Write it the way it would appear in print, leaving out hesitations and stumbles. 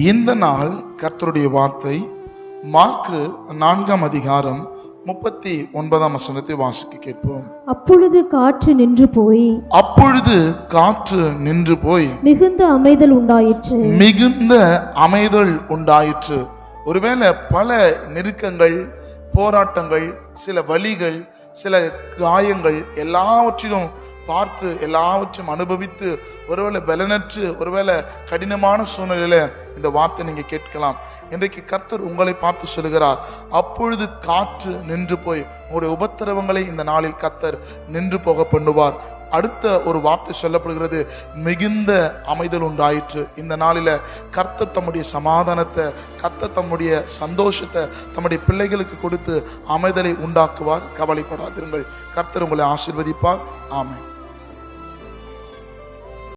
இந்த நாள் கர்த்தருடைய வார்த்தை மார்க்கு 4ஆம் அதிகாரம் 39ஆம் வசனத்தை வாசிக்க கேட்போம். அப்பொழுது காற்று நின்று போய் மிகுந்த அமைதல் உண்டாயிற்று. ஒருவேளை பல நெருக்கங்கள், போராட்டங்கள், சில வலிகள், சில காயங்கள் எல்லாவற்றிலும் பார்த்து எல்லாவற்றையும் அனுபவித்து ஒருவேளை பலனற்று ஒருவேளை கடினமான சூழ்நிலையில இந்த வார்த்தை நீங்க கேட்கலாம். இன்றைக்கு கர்த்தர் உங்களை பார்த்து சொல்லுகிறார், அப்பொழுது காற்று நின்று போய் உங்களுடைய உபத்திரவங்களை இந்த நாளில் கர்த்தர் நின்று போக பண்ணுவார். அடுத்த ஒரு வார்த்தை சொல்லப்படுகிறது, மிகுந்த அமைதல் உண்டாயிற்று. இந்த நாளில கர்த்தர் தம்முடைய சமாதானத்தை, கர்த்தர் தம்முடைய சந்தோஷத்தை தம்முடைய பிள்ளைகளுக்கு கொடுத்து அமைதலை உண்டாக்குவார். கவலைப்படாதிருங்கள், கர்த்தர் உங்களை ஆசீர்வதிப்பார். ஆமென்.